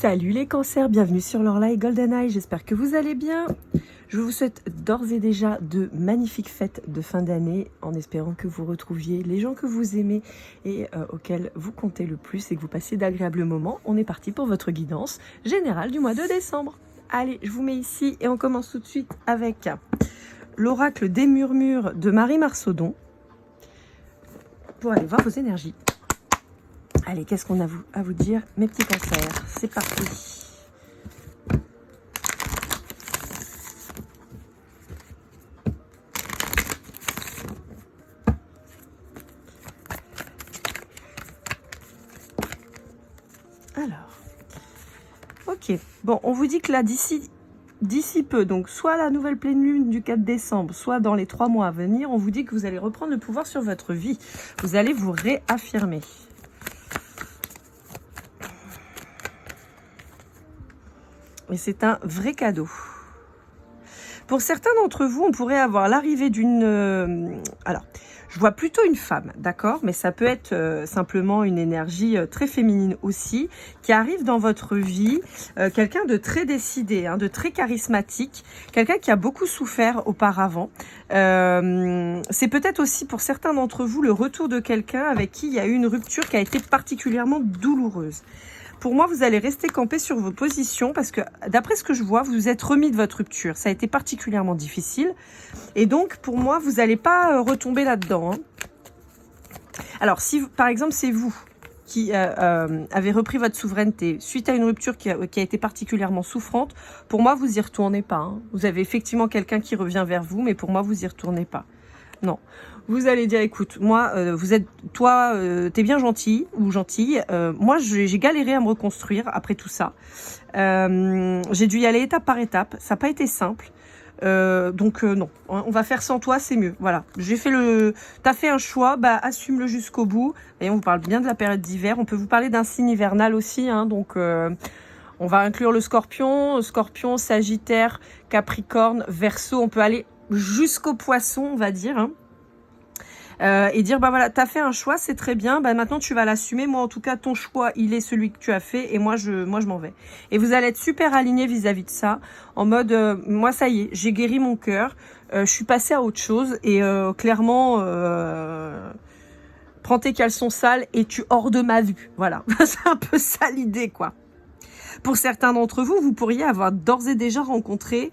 Salut les cancers, bienvenue sur Lorelai GoldenEye, j'espère que vous allez bien. Je vous souhaite d'ores et déjà de magnifiques fêtes de fin d'année en espérant que vous retrouviez les gens que vous aimez et auxquels vous comptez le plus et que vous passiez d'agréables moments. On est parti pour votre guidance générale du mois de décembre. Allez, je vous mets ici et on commence tout de suite avec l'oracle des murmures de Marie Marsaudon pour aller voir vos énergies. Allez, qu'est-ce qu'on a à vous dire, mes petits cancers? C'est parti. Alors, ok. Bon, on vous dit que là, d'ici peu, donc soit la nouvelle pleine lune du 4 décembre, soit dans les 3 mois à venir, on vous dit que vous allez reprendre le pouvoir sur votre vie. Vous allez vous réaffirmer. Et c'est un vrai cadeau. Pour certains d'entre vous, on pourrait avoir l'arrivée d'une... alors, je vois plutôt une femme, d'accord? Mais ça peut être simplement une énergie très féminine aussi, qui arrive dans votre vie. Quelqu'un de très décidé, hein, de très charismatique, quelqu'un qui a beaucoup souffert auparavant. C'est peut-être aussi pour certains d'entre vous le retour de quelqu'un avec qui il y a eu une rupture qui a été particulièrement douloureuse. Pour moi, vous allez rester campé sur vos positions parce que, d'après ce que je vois, vous vous êtes remis de votre rupture. Ça a été particulièrement difficile. Et donc, pour moi, vous n'allez pas retomber là-dedans. Hein. Alors, si, par exemple, c'est vous qui avez repris votre souveraineté suite à une rupture qui a été particulièrement souffrante, pour moi, vous n'y retournez pas. Hein. Vous avez effectivement quelqu'un qui revient vers vous, mais pour moi, vous n'y retournez pas. Non. Vous allez dire, écoute, moi, toi, t'es bien gentil ou gentille. Moi, j'ai galéré à me reconstruire après tout ça. J'ai dû y aller étape par étape. Ça n'a pas été simple. Donc non, on va faire sans toi, c'est mieux. Voilà, t'as fait un choix, bah assume-le jusqu'au bout. Et on vous parle bien de la période d'hiver. On peut vous parler d'un signe hivernal aussi, hein, donc on va inclure le Scorpion, Sagittaire, Capricorne, Verseau. On peut aller jusqu'au Poisson, on va dire. Hein. Et dire, bah voilà, t'as fait un choix, c'est très bien, bah maintenant tu vas l'assumer. Moi, en tout cas, ton choix, il est celui que tu as fait et moi, je m'en vais. Et vous allez être super alignés vis-à-vis de ça, en mode, moi, ça y est, j'ai guéri mon cœur, je suis passée à autre chose et clairement, prends tes caleçons sales et tu hors de ma vue. Voilà, c'est un peu ça l'idée, quoi. Pour certains d'entre vous, vous pourriez avoir d'ores et déjà rencontré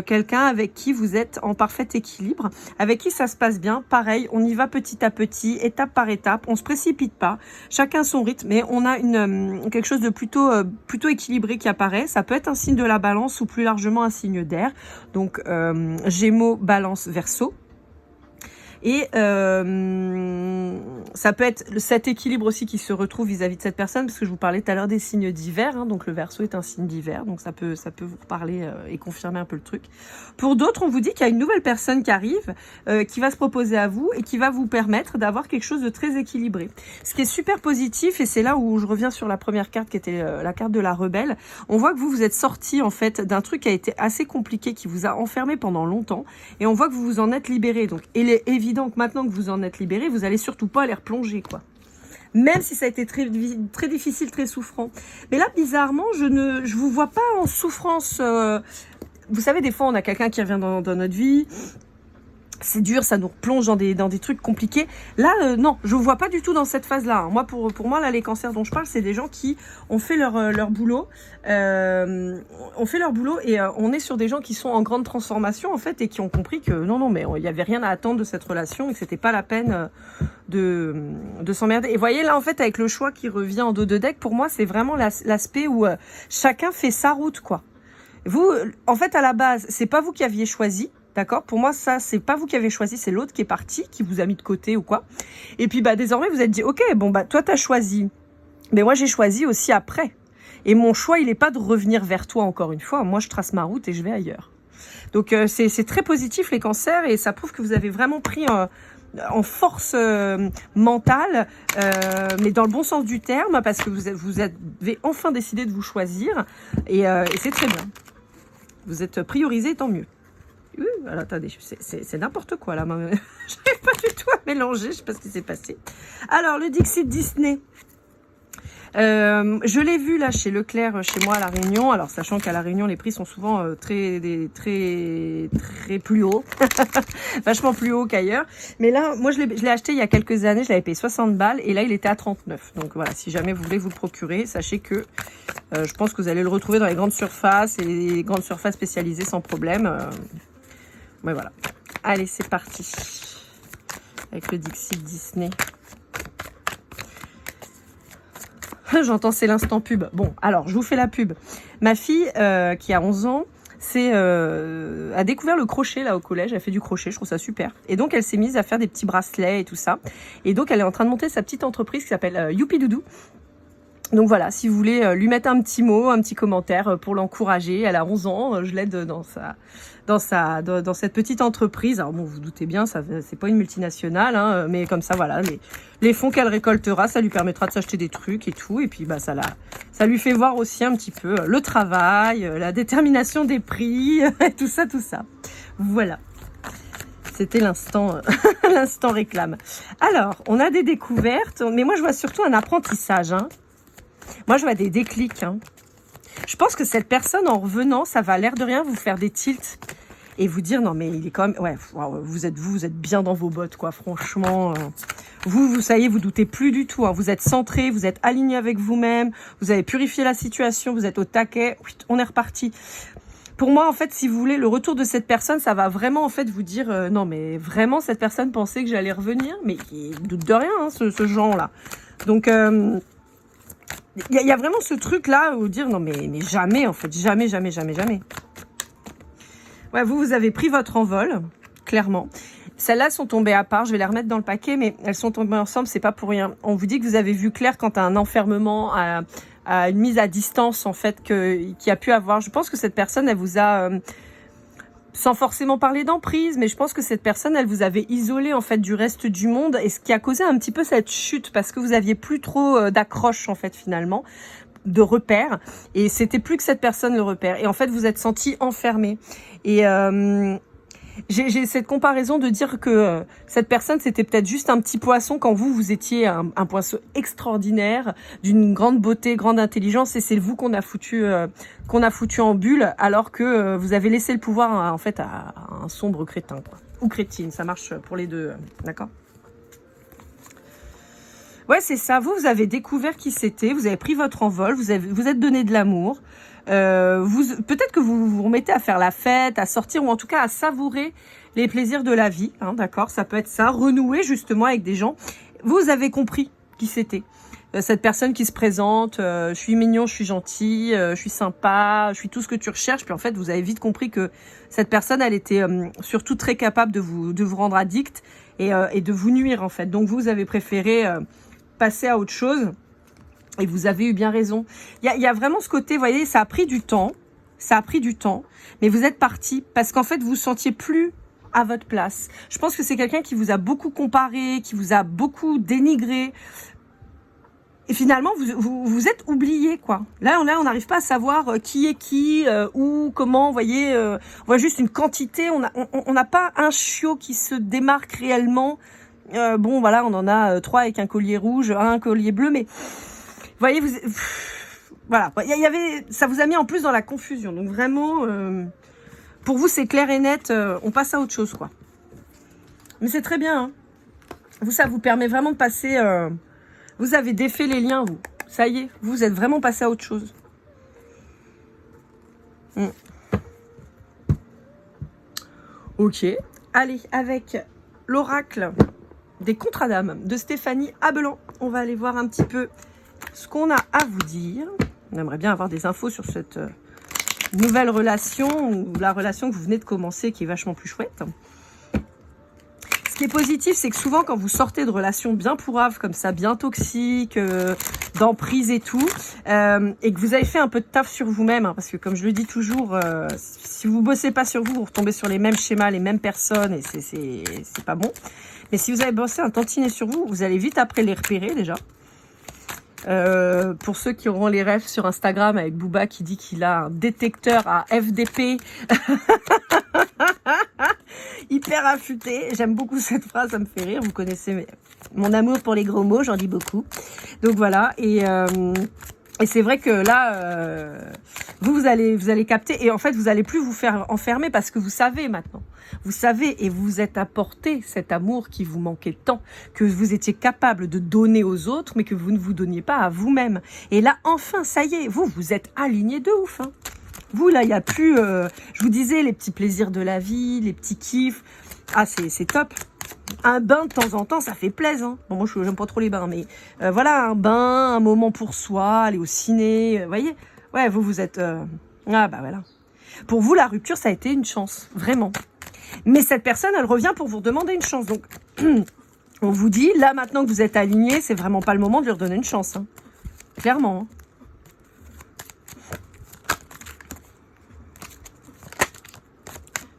quelqu'un avec qui vous êtes en parfait équilibre, avec qui ça se passe bien. Pareil, on y va petit à petit, étape par étape, on se précipite pas, chacun son rythme, mais on a quelque chose de plutôt équilibré qui apparaît. Ça peut être un signe de la balance ou plus largement un signe d'air. Donc, Gémeaux, Balance, Verseau. Et ça peut être cet équilibre aussi qui se retrouve vis-à-vis de cette personne, parce que je vous parlais tout à l'heure des signes d'hiver, hein, donc le Verseau est un signe d'hiver, donc ça peut vous reparler et confirmer un peu le truc. Pour d'autres, on vous dit qu'il y a une nouvelle personne qui arrive, qui va se proposer à vous et qui va vous permettre d'avoir quelque chose de très équilibré. Ce qui est super positif, et c'est là où je reviens sur la première carte qui était la carte de la rebelle, on voit que vous êtes sorti en fait d'un truc qui a été assez compliqué, qui vous a enfermé pendant longtemps, et on voit que vous vous en êtes libéré. Donc, il est évident que maintenant que vous en êtes libéré, vous allez surtout pas aller replonger, quoi. Même si ça a été très difficile, très souffrant. Mais là, bizarrement, je vous vois pas en souffrance. Vous savez, des fois, on a quelqu'un qui revient dans notre vie. C'est dur, ça nous replonge dans des trucs compliqués. Là, non, je vous vois pas du tout dans cette phase-là. Hein. Moi, pour moi, là, les cancers dont je parle, c'est des gens qui ont fait leur boulot. On fait leur boulot et on est sur des gens qui sont en grande transformation, en fait, et qui ont compris que non, mais il y avait rien à attendre de cette relation et que c'était pas la peine de s'emmerder. Et voyez, là, en fait, avec le choix qui revient en dos de deck, pour moi, c'est vraiment l'aspect où chacun fait sa route, quoi. Vous, en fait, à la base, c'est pas vous qui aviez choisi. D'accord? Pour moi, ça, c'est pas vous qui avez choisi, c'est l'autre qui est parti, qui vous a mis de côté ou quoi. Et puis, bah, désormais, vous êtes dit, ok, bon, bah, toi, t'as choisi. Mais moi, j'ai choisi aussi après. Et mon choix, il est pas de revenir vers toi encore une fois. Moi, je trace ma route et je vais ailleurs. Donc, c'est très positif, les cancers, et ça prouve que vous avez vraiment pris en force mentale, mais dans le bon sens du terme, parce que vous avez enfin décidé de vous choisir. Et c'est très bien. Vous êtes priorisé, tant mieux. Alors attendez, c'est n'importe quoi là. J'arrive pas du tout à mélanger, je sais pas ce qui s'est passé. Alors le Dixit Disney. Je l'ai vu là chez Leclerc, chez moi à La Réunion. Alors sachant qu'à La Réunion les prix sont souvent très plus hauts, vachement plus hauts qu'ailleurs. Mais là, moi je l'ai acheté il y a quelques années, je l'avais payé 60 balles et là il était à 39. Donc voilà, si jamais vous voulez vous le procurer, sachez que je pense que vous allez le retrouver dans les grandes surfaces et les grandes surfaces spécialisées sans problème. Ouais voilà. Allez, c'est parti avec le Dixit Disney. J'entends, c'est l'instant pub. Bon, alors, je vous fais la pub. Ma fille, qui a 11 ans, a découvert le crochet là au collège. Elle fait du crochet, je trouve ça super. Et donc, elle s'est mise à faire des petits bracelets et tout ça. Et donc, elle est en train de monter sa petite entreprise qui s'appelle Youpi Doudou. Donc voilà, si vous voulez lui mettre un petit mot, un petit commentaire pour l'encourager, elle a 11 ans, je l'aide dans cette petite entreprise. Alors bon, vous doutez bien, c'est pas une multinationale, hein, mais comme ça, voilà, les fonds qu'elle récoltera, ça lui permettra de s'acheter des trucs et tout. Et puis bah ça lui fait voir aussi un petit peu le travail, la détermination des prix, tout ça. Voilà. C'était l'instant l'instant réclame. Alors, on a des découvertes, mais moi je vois surtout un apprentissage, hein. Moi, je vois des déclics. Hein. Je pense que cette personne, en revenant, ça va l'air de rien vous faire des tilts et vous dire non, mais il est quand même. Ouais, vous êtes bien dans vos bottes, quoi. Franchement, ça y est, vous doutez plus du tout. Hein. Vous êtes centré, vous êtes aligné avec vous-même, vous avez purifié la situation, vous êtes au taquet. On est reparti. Pour moi, en fait, si vous voulez, le retour de cette personne, ça va vraiment, en fait, vous dire non, mais vraiment, cette personne pensait que j'allais revenir, mais il doute de rien, hein, ce genre-là. Donc il y a vraiment ce truc-là où dire non, mais jamais, en fait, jamais. Ouais, vous avez pris votre envol, clairement. Celles-là sont tombées à part, je vais les remettre dans le paquet, mais elles sont tombées ensemble, c'est pas pour rien. On vous dit que vous avez vu clair quant à un enfermement, à une mise à distance, en fait, qui a pu avoir. Je pense que cette personne, elle vous a... sans forcément parler d'emprise, mais je pense que cette personne, elle vous avait isolé en fait du reste du monde, et ce qui a causé un petit peu cette chute, parce que vous aviez plus trop d'accroche en fait finalement, de repères, et c'était plus que cette personne le repère, et en fait vous êtes senti enfermé. Et j'ai cette comparaison de dire que cette personne c'était peut-être juste un petit poisson quand vous étiez un poisson extraordinaire, d'une grande beauté, grande intelligence, et c'est vous qu'on a foutu en bulle, alors que vous avez laissé le pouvoir en fait à un sombre crétin, quoi. Ou crétine, ça marche pour les deux, d'accord? Ouais, c'est ça. Vous avez découvert qui c'était, vous avez pris votre envol, vous êtes donné de l'amour. Peut-être que vous vous remettez à faire la fête, à sortir, ou en tout cas à savourer les plaisirs de la vie, hein, d'accord? Ça peut être ça, renouer justement avec des gens. Vous avez compris qui c'était. Cette personne qui se présente, je suis mignon, je suis gentil, je suis sympa, je suis tout ce que tu recherches. Puis en fait, vous avez vite compris que cette personne, elle était surtout très capable de vous rendre addict et de vous nuire en fait. Donc vous avez préféré passer à autre chose. Et vous avez eu bien raison. Il y a vraiment ce côté, vous voyez, ça a pris du temps, mais vous êtes parti parce qu'en fait, vous vous sentiez plus à votre place. Je pense que c'est quelqu'un qui vous a beaucoup comparé, qui vous a beaucoup dénigré. Et finalement, vous êtes oublié, quoi. Là, on n'arrive pas à savoir qui est qui, où, comment, vous voyez. On voit juste une quantité, on n'a pas un chiot qui se démarque réellement. Bon, voilà, on en a 3 avec un collier rouge, un collier bleu, mais... Vous voyez, voilà, ça vous a mis en plus dans la confusion. Donc vraiment, pour vous, c'est clair et net. On passe à autre chose, quoi. Mais c'est très bien. Hein. Ça vous permet vraiment de passer... vous avez défait les liens, vous. Ça y est, vous êtes vraiment passé à autre chose. Ok. Allez, avec l'oracle des contrats d'âme de Stéphanie Abelan, on va aller voir un petit peu ce qu'on a à vous dire. On aimerait bien avoir des infos sur cette nouvelle relation, ou la relation que vous venez de commencer, qui est vachement plus chouette. Ce qui est positif, c'est que souvent, quand vous sortez de relations bien pourraves, comme ça, bien toxiques, d'emprise et tout, et que vous avez fait un peu de taf sur vous-même, hein, parce que comme je le dis toujours, si vous bossez pas sur vous, vous retombez sur les mêmes schémas, les mêmes personnes, et c'est pas bon. Mais si vous avez bossé un tantinet sur vous, vous allez vite après les repérer déjà. Pour ceux qui auront les rêves sur Instagram avec Booba qui dit qu'il a un détecteur à FDP hyper affûté, j'aime beaucoup cette phrase, ça me fait rire, vous connaissez Mon amour pour les gros mots, j'en dis beaucoup. Donc voilà, et c'est vrai que là, vous allez capter, et en fait, vous allez plus vous faire enfermer parce que vous savez maintenant. Vous savez, et vous êtes apporté cet amour qui vous manquait tant, que vous étiez capable de donner aux autres, mais que vous ne vous donniez pas à vous-même. Et là, enfin, ça y est, vous êtes alignés de ouf. Hein. Vous, là, il n'y a plus, je vous disais, les petits plaisirs de la vie, les petits kiffs. Ah, c'est top. Un bain de temps en temps, ça fait plaisir. Hein. Bon, moi, j'aime pas trop les bains, mais voilà, un bain, un moment pour soi, aller au ciné, vous voyez. Ouais, vous êtes... Ah, bah voilà. Pour vous, la rupture, ça a été une chance, vraiment. Mais cette personne, elle revient pour vous demander une chance. Donc, on vous dit, là, maintenant que vous êtes alignés, c'est vraiment pas le moment de lui redonner une chance. Hein. Clairement. Hein.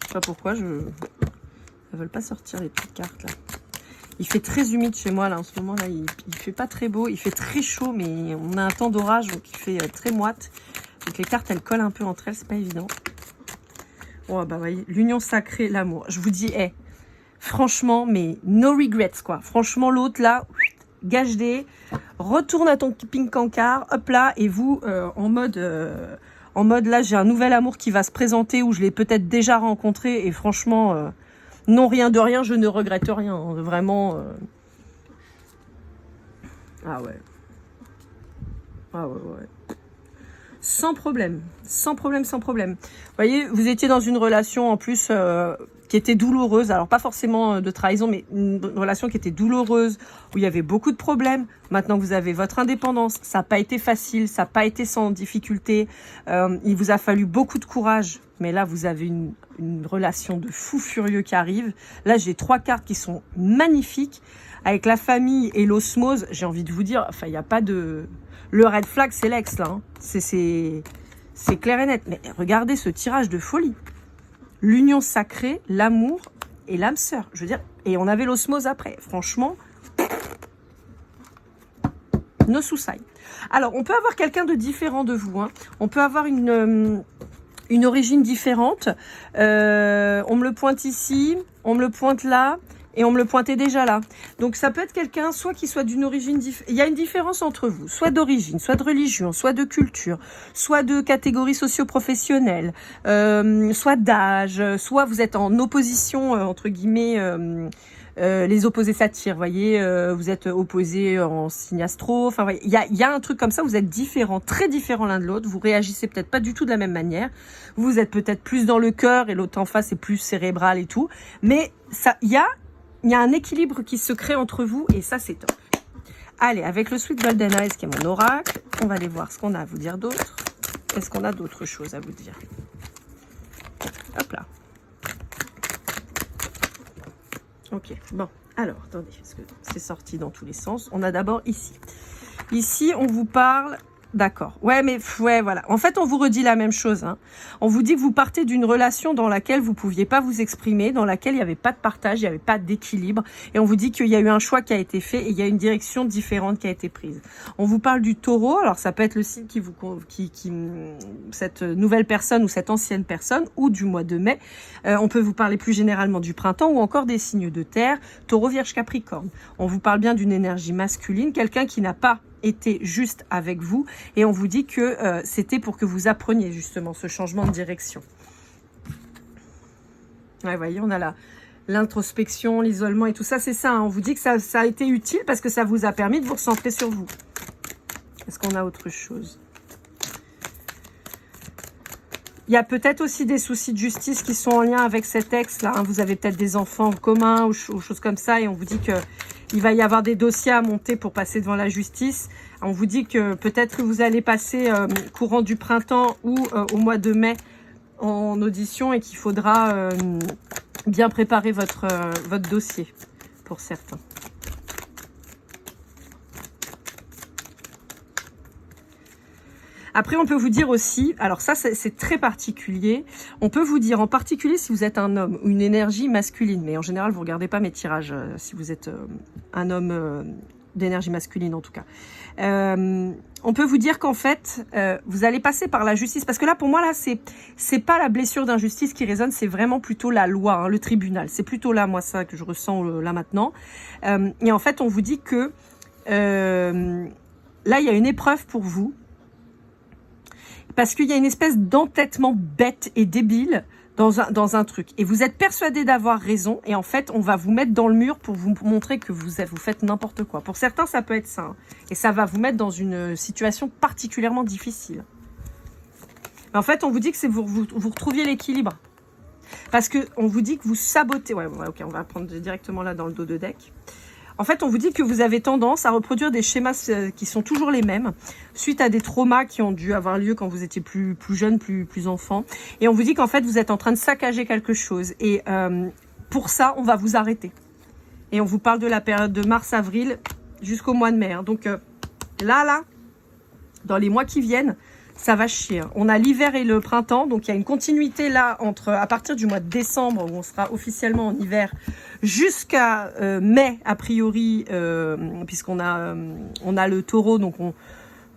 Je sais pas pourquoi, elles veulent pas sortir les petites cartes, là. Il fait très humide chez moi, là, en ce moment, là. Il fait pas très beau. Il fait très chaud, mais on a un temps d'orage, donc il fait très moite. Donc les cartes, elles collent un peu entre elles, c'est pas évident. Oh, bah, voyez, l'union sacrée, l'amour. Je vous dis, franchement, mais no regrets, quoi. Franchement, l'autre, là, gage des, retourne à ton pink-cancard, hop là, et vous, en mode, là, j'ai un nouvel amour qui va se présenter, où je l'ai peut-être déjà rencontré, et franchement, non, rien de rien, je ne regrette rien. Hein, vraiment. Ah ouais. Ah ouais, ouais. Sans problème. Sans problème, sans problème. Vous voyez, vous étiez dans une relation en plus qui était douloureuse. Alors, pas forcément de trahison, mais une relation qui était douloureuse, où il y avait beaucoup de problèmes. Maintenant que vous avez votre indépendance, ça n'a pas été facile, ça n'a pas été sans difficulté. Il vous a fallu beaucoup de courage. Mais là, vous avez une relation de fou furieux qui arrive. Là, j'ai 3 cartes qui sont magnifiques. Avec la famille et l'osmose, j'ai envie de vous dire, enfin, il n'y a pas de... Le red flag, c'est l'ex, là. Hein. C'est clair et net. Mais regardez ce tirage de folie. L'union sacrée, l'amour et l'âme sœur. Je veux dire, et on avait l'osmose après. Franchement, no suicide. Alors, on peut avoir quelqu'un de différent de vous. Hein. On peut avoir une origine différente. On me le pointe ici, on me le pointe là. Et on me le pointait déjà là. Donc ça peut être quelqu'un, soit qui soit d'une origine différente. Il y a une différence entre vous, soit d'origine, soit de religion, soit de culture, soit de catégorie socio-professionnelle, soit d'âge, soit vous êtes en opposition, entre guillemets, les opposés s'attirent, voyez, vous êtes opposés en signe astro, enfin, voyez, il y a un truc comme ça, vous êtes différents, très différents l'un de l'autre, vous réagissez peut-être pas du tout de la même manière, vous êtes peut-être plus dans le cœur et l'autre en face est plus cérébral et tout, mais ça, il y a un équilibre qui se crée entre vous et ça, c'est top. Allez, avec le Sweet Golden Eyes qui est mon oracle, on va aller voir ce qu'on a à vous dire d'autre. Est-ce qu'on a d'autres choses à vous dire? Hop là. Ok, bon. Alors, attendez, parce que c'est sorti dans tous les sens. On a d'abord ici. Ici, on vous parle... D'accord. Ouais, mais ouais, voilà. En fait, on vous redit la même chose. Hein. On vous dit que vous partez d'une relation dans laquelle vous pouviez pas vous exprimer, dans laquelle il n'y avait pas de partage, il n'y avait pas d'équilibre. Et on vous dit qu'il y a eu un choix qui a été fait et il y a une direction différente qui a été prise. On vous parle du taureau. Alors, ça peut être le signe qui vous, cette nouvelle personne ou cette ancienne personne ou du mois de mai. On peut vous parler plus généralement du printemps ou encore des signes de terre, taureau, vierge, capricorne. On vous parle bien d'une énergie masculine, quelqu'un qui n'a pas était juste avec vous et on vous dit que c'était pour que vous appreniez justement ce changement de direction. Ouais, voyez, on a l'introspection, l'isolement et tout ça, c'est ça. Hein. On vous dit que ça a été utile parce que ça vous a permis de vous recentrer sur vous. Est-ce qu'on a autre chose? Il y a peut-être aussi des soucis de justice qui sont en lien avec cet ex-là. Hein. Vous avez peut-être des enfants en commun ou choses comme ça et on vous dit que il va y avoir des dossiers à monter pour passer devant la justice. On vous dit que peut-être que vous allez passer courant du printemps ou au mois de mai en audition et qu'il faudra bien préparer votre dossier pour certains. Après, on peut vous dire aussi, alors ça, c'est très particulier. On peut vous dire, en particulier, si vous êtes un homme ou une énergie masculine, mais en général, vous regardez pas mes tirages si vous êtes un homme d'énergie masculine en tout cas. On peut vous dire qu'en fait, vous allez passer par la justice. Parce que là, pour moi, là, c'est pas la blessure d'injustice qui résonne, c'est vraiment plutôt la loi, hein, le tribunal. C'est plutôt là, moi, ça que je ressens là maintenant. Et en fait, on vous dit que là, il y a une épreuve pour vous. Parce qu'il y a une espèce d'entêtement bête et débile dans un truc. Et vous êtes persuadé d'avoir raison. Et en fait, on va vous mettre dans le mur pour vous montrer que vous faites n'importe quoi. Pour certains, ça peut être ça. Hein. Et ça va vous mettre dans une situation particulièrement difficile. Mais en fait, on vous dit que c'est vous retrouviez l'équilibre. Parce qu'on vous dit que vous sabotez. Ouais, ok, on va prendre directement là dans le dos de deck. En fait, on vous dit que vous avez tendance à reproduire des schémas qui sont toujours les mêmes, suite à des traumas qui ont dû avoir lieu quand vous étiez plus jeune, plus enfant. Et on vous dit qu'en fait, vous êtes en train de saccager quelque chose. Et pour ça, on va vous arrêter. Et on vous parle de la période de mars-avril jusqu'au mois de mai. Hein. Donc là, dans les mois qui viennent, ça va chier. On a l'hiver et le printemps, donc il y a une continuité là à partir du mois de décembre où on sera officiellement en hiver jusqu'à mai a priori, puisqu'on a le taureau, donc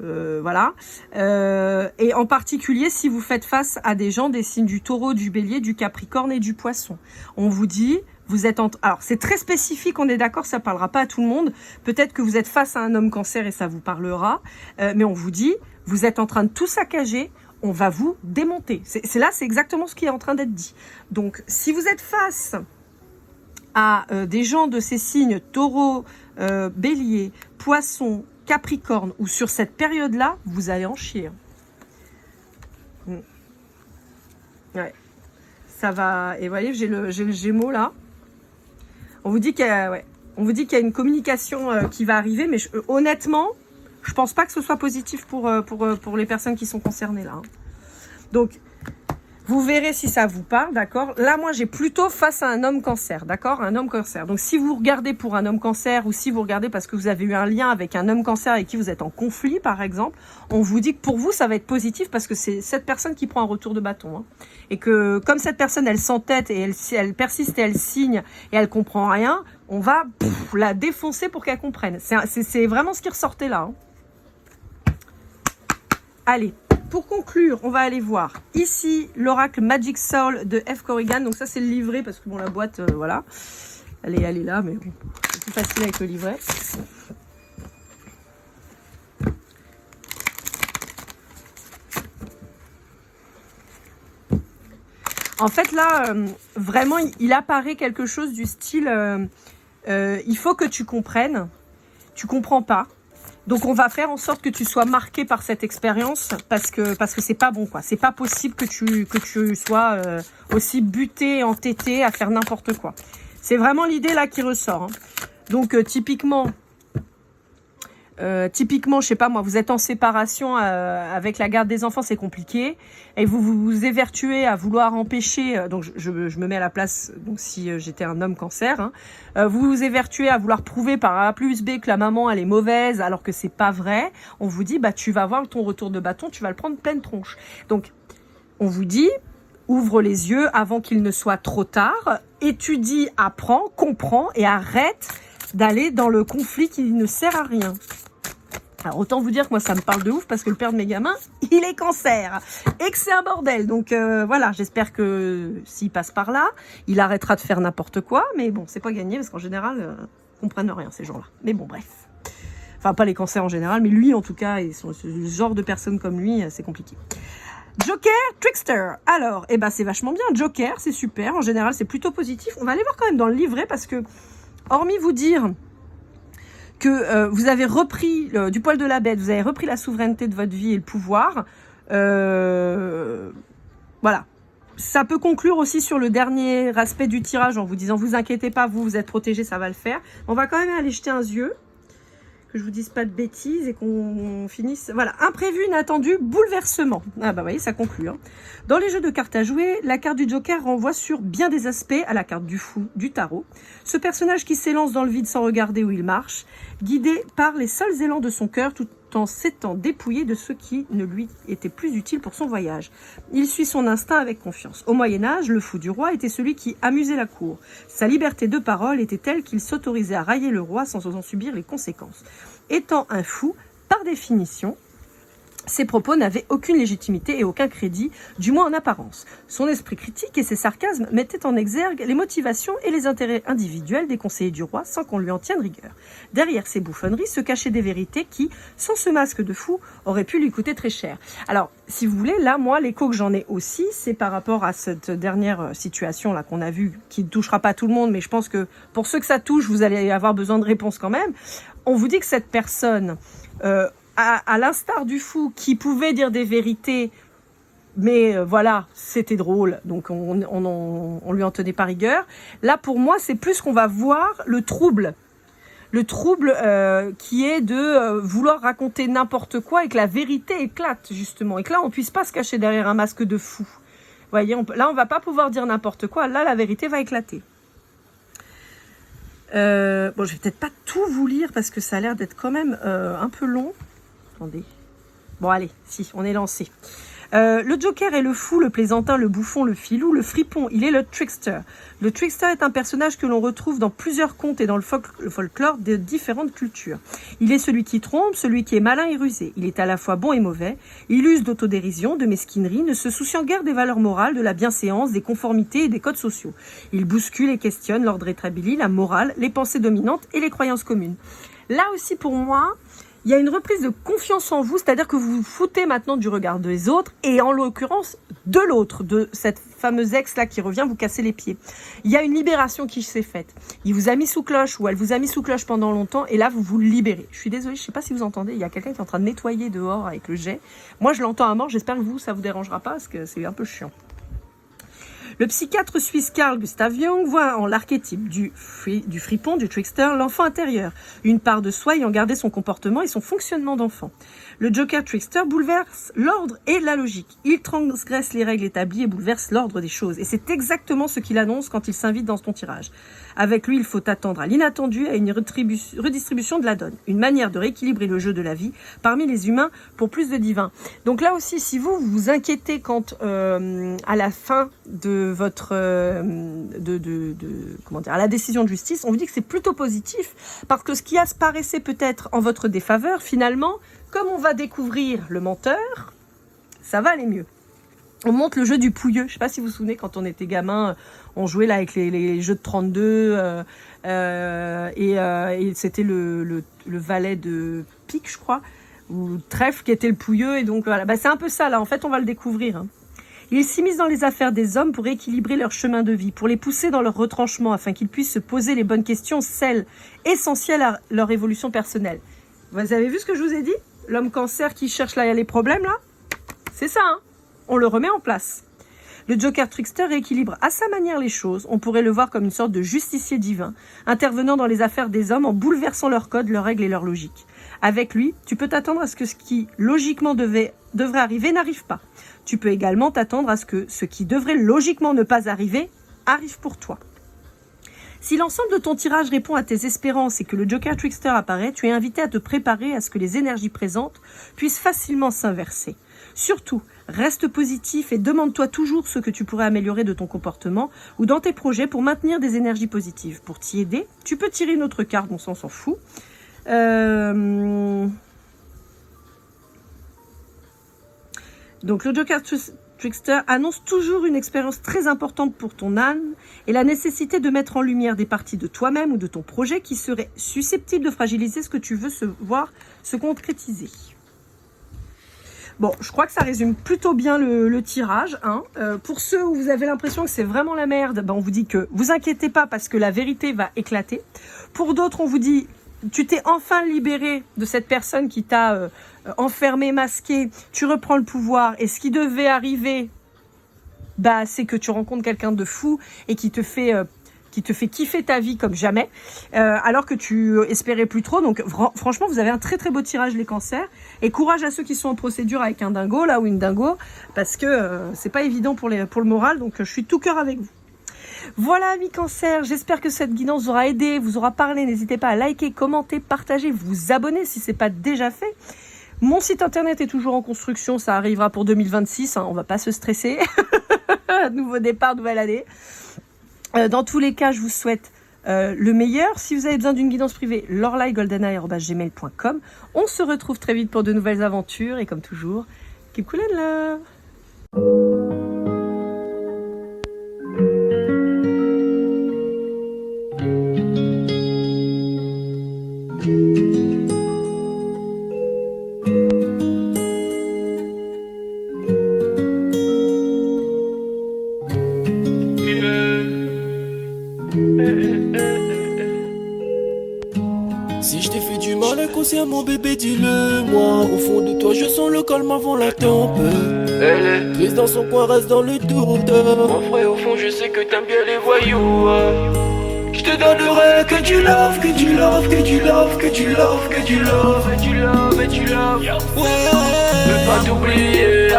voilà. Et en particulier si vous faites face à des gens des signes du taureau, du bélier, du capricorne et du poisson. On vous dit, vous êtes alors c'est très spécifique, on est d'accord, ça parlera pas à tout le monde. Peut-être que vous êtes face à un homme cancer et ça vous parlera, mais on vous dit, vous êtes en train de tout saccager, on va vous démonter. C'est exactement ce qui est en train d'être dit. Donc, si vous êtes face à des gens de ces signes, taureau, bélier, poisson, capricorne, ou sur cette période-là, vous allez en chier. Ouais. Ça va... Et vous voyez, j'ai le Gémeaux là. On vous dit qu'il y a une communication qui va arriver, mais honnêtement... Je pense pas que ce soit positif pour les personnes qui sont concernées là. Hein. Donc, vous verrez si ça vous parle, d'accord. Là, moi, j'ai plutôt face à un homme cancer, d'accord. Un homme cancer. Donc, si vous regardez pour un homme cancer ou si vous regardez parce que vous avez eu un lien avec un homme cancer avec qui vous êtes en conflit, par exemple, on vous dit que pour vous, ça va être positif parce que c'est cette personne qui prend un retour de bâton. Hein. Et que comme cette personne, elle s'entête et elle persiste et elle signe et elle comprend rien, on va la défoncer pour qu'elle comprenne. C'est vraiment ce qui ressortait là. Hein. Allez, pour conclure, on va aller voir ici l'oracle Magic Soul de F. Corrigan. Donc ça, c'est le livret parce que bon, la boîte, voilà, elle est là, mais bon, c'est plus facile avec le livret. En fait, là, vraiment, il apparaît quelque chose du style il faut que tu comprennes, tu comprends pas. Donc on va faire en sorte que tu sois marqué par cette expérience parce que c'est pas bon quoi. C'est pas possible que tu sois aussi buté, entêté à faire n'importe quoi. C'est vraiment l'idée là qui ressort. Hein. Donc typiquement, je sais pas moi, vous êtes en séparation avec la garde des enfants, c'est compliqué, et vous vous évertuez à vouloir empêcher. Donc je me mets à la place. Donc si j'étais un homme cancer, hein, vous vous évertuez à vouloir prouver par A plus B que la maman elle est mauvaise, alors que c'est pas vrai. On vous dit bah tu vas voir ton retour de bâton, tu vas le prendre pleine tronche. Donc on vous dit ouvre les yeux avant qu'il ne soit trop tard, étudie, apprends, comprends et arrête d'aller dans le conflit qui ne sert à rien. Alors autant vous dire que moi ça me parle de ouf parce que le père de mes gamins, il est cancer et que c'est un bordel. Donc voilà, j'espère que s'il passe par là, il arrêtera de faire n'importe quoi. Mais bon, c'est pas gagné parce qu'en général, ils comprennent rien ces gens-là. Mais bon, bref. Enfin, pas les cancers en général, mais lui en tout cas, ce genre de personnes comme lui, c'est compliqué. Joker, Trickster. Alors, eh ben c'est vachement bien. Joker, c'est super. En général, c'est plutôt positif. On va aller voir quand même dans le livret parce que, hormis vous dire que vous avez repris du poil de la bête, vous avez repris la souveraineté de votre vie et le pouvoir, voilà. Ça peut conclure aussi sur le dernier aspect du tirage en vous disant vous inquiétez pas, vous êtes protégés, ça va le faire. On va quand même aller jeter un yeux, que je vous dise pas de bêtises et qu'on finisse. Voilà, imprévu, inattendu, bouleversement. Ah bah vous voyez, ça conclut. Hein. Dans les jeux de cartes à jouer, la carte du Joker renvoie sur bien des aspects à la carte du fou du tarot. Ce personnage qui s'élance dans le vide sans regarder où il marche, guidé par les seuls élans de son cœur tout temps s'étant dépouillé de ce qui ne lui était plus utile pour son voyage. Il suit son instinct avec confiance. Au Moyen-Âge, le fou du roi était celui qui amusait la cour. Sa liberté de parole était telle qu'il s'autorisait à railler le roi sans en subir les conséquences. Étant un fou, par définition, ses propos n'avaient aucune légitimité et aucun crédit, du moins en apparence. Son esprit critique et ses sarcasmes mettaient en exergue les motivations et les intérêts individuels des conseillers du roi sans qu'on lui en tienne rigueur. Derrière ces bouffonneries se cachaient des vérités qui, sans ce masque de fou, auraient pu lui coûter très cher. Alors, si vous voulez, là, moi, l'écho que j'en ai aussi, c'est par rapport à cette dernière situation là qu'on a vue, qui ne touchera pas tout le monde, mais je pense que pour ceux que ça touche, vous allez avoir besoin de réponses quand même. On vous dit que cette personne... à l'instar du fou qui pouvait dire des vérités, mais voilà, c'était drôle, donc on lui en tenait pas rigueur. Là, pour moi, c'est plus qu'on va voir le trouble qui est de vouloir raconter n'importe quoi et que la vérité éclate, justement, et que là, on puisse pas se cacher derrière un masque de fou. Vous voyez, là, on va pas pouvoir dire n'importe quoi, là, la vérité va éclater. Bon, je vais peut-être pas tout vous lire parce que ça a l'air d'être quand même un peu long. Attendez. Bon, allez, si, on est lancé. Le Joker est le fou, le plaisantin, le bouffon, le filou, le fripon. Il est le trickster. Le trickster est un personnage que l'on retrouve dans plusieurs contes et dans le folklore de différentes cultures. Il est celui qui trompe, celui qui est malin et rusé. Il est à la fois bon et mauvais. Il use d'autodérision, de mesquinerie, ne se souciant guère des valeurs morales, de la bienséance, des conformités et des codes sociaux. Il bouscule et questionne l'ordre établi, la morale, les pensées dominantes et les croyances communes. Là aussi, pour moi... il y a une reprise de confiance en vous, c'est-à-dire que vous vous foutez maintenant du regard des autres, et en l'occurrence de l'autre, de cette fameuse ex-là qui revient vous casser les pieds. Il y a une libération qui s'est faite. Il vous a mis sous cloche, ou elle vous a mis sous cloche pendant longtemps, et là vous vous libérez. Je suis désolée, je ne sais pas si vous entendez, il y a quelqu'un qui est en train de nettoyer dehors avec le jet. Moi je l'entends à mort, j'espère que vous, ça vous dérangera pas, parce que c'est un peu chiant. Le psychiatre suisse Carl Gustav Jung voit en l'archétype du fripon, du trickster, l'enfant intérieur, une part de soi ayant gardé son comportement et son fonctionnement d'enfant. Le Joker trickster bouleverse l'ordre et la logique. Il transgresse les règles établies et bouleverse l'ordre des choses. Et c'est exactement ce qu'il annonce quand il s'invite dans ton tirage. Avec lui, il faut attendre à l'inattendu et à une redistribution de la donne. Une manière de rééquilibrer le jeu de la vie parmi les humains pour plus de divin. Donc là aussi, si vous vous inquiétez quand à la fin de votre comment dire, à la décision de justice, on vous dit que c'est plutôt positif parce que ce qui apparaissait peut-être en votre défaveur, finalement, comme on va découvrir le menteur, ça va aller mieux. On monte le jeu du pouilleux. Je ne sais pas si vous vous souvenez, quand on était gamin, on jouait là avec les jeux de 32 et c'était le valet de pique, je crois, ou trèfle qui était le pouilleux. Et donc voilà, c'est un peu ça là. En fait, on va le découvrir. Hein. Ils s'immiscent dans les affaires des hommes pour équilibrer leur chemin de vie, pour les pousser dans leur retranchement afin qu'ils puissent se poser les bonnes questions, celles essentielles à leur évolution personnelle. Vous avez vu ce que je vous ai dit ? L'homme cancer qui cherche là les problèmes là ? C'est ça, hein ? On le remet en place. Le Joker trickster rééquilibre à sa manière les choses. On pourrait le voir comme une sorte de justicier divin, intervenant dans les affaires des hommes en bouleversant leurs codes, leurs règles et leur logique. Avec lui, tu peux t'attendre à ce que ce qui logiquement devrait arriver n'arrive pas. Tu peux également t'attendre à ce que ce qui devrait logiquement ne pas arriver arrive pour toi. Si l'ensemble de ton tirage répond à tes espérances et que le Joker trickster apparaît, tu es invité à te préparer à ce que les énergies présentes puissent facilement s'inverser. Surtout, reste positif et demande-toi toujours ce que tu pourrais améliorer de ton comportement ou dans tes projets pour maintenir des énergies positives. Pour t'y aider, tu peux tirer une autre carte, bon ça on s'en fout. Donc le Joker Trickster annonce toujours une expérience très importante pour ton âme et la nécessité de mettre en lumière des parties de toi-même ou de ton projet qui seraient susceptibles de fragiliser ce que tu veux voir se concrétiser. Bon, je crois que ça résume plutôt bien le tirage. Hein. Pour ceux où vous avez l'impression que c'est vraiment la merde, on vous dit que vous inquiétez pas parce que la vérité va éclater. Pour d'autres, on vous dit tu t'es enfin libéré de cette personne qui t'a enfermé, masqué, tu reprends le pouvoir et ce qui devait arriver, c'est que tu rencontres quelqu'un de fou et qui te fait kiffer ta vie comme jamais, alors que tu espérais plus trop. Donc franchement, vous avez un très très beau tirage les cancers et courage à ceux qui sont en procédure avec un dingo là ou une dingo parce que c'est pas évident pour le moral. Donc je suis tout cœur avec vous. Voilà amis cancer, j'espère que cette guidance vous aura aidé, vous aura parlé. N'hésitez pas à liker, commenter, partager, vous abonner si ce n'est pas déjà fait. Mon site internet est toujours en construction, ça arrivera pour 2026, hein, on va pas se stresser. Nouveau départ, nouvelle année. Dans tous les cas, je vous souhaite le meilleur. Si vous avez besoin d'une guidance privée, lorlaigoldeneye@gmail.com. On se retrouve très vite pour de nouvelles aventures et comme toujours, keep cool and love. Si je t'ai fait du mal inconsciemment bébé dis-le moi. Au fond de toi je sens le calme avant la tempête. Elle est triste dans son coin, reste dans le doute. Mon frère au fond je sais que t'aimes bien les voyous. Je te donnerai que du love, que du love, que du love, que du love, que du love, et du love, et du love. Ouais, veux pas t'oublier.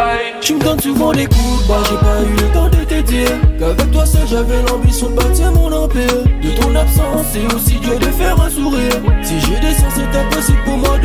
Tu me donnes souvent des coups de barre, j'ai pas eu le temps de te dire qu'avec toi seul j'avais l'ambition de bâtir mon empire. De ton absence c'est aussi dur de faire un sourire. Si je descends c'est impossible pour moi de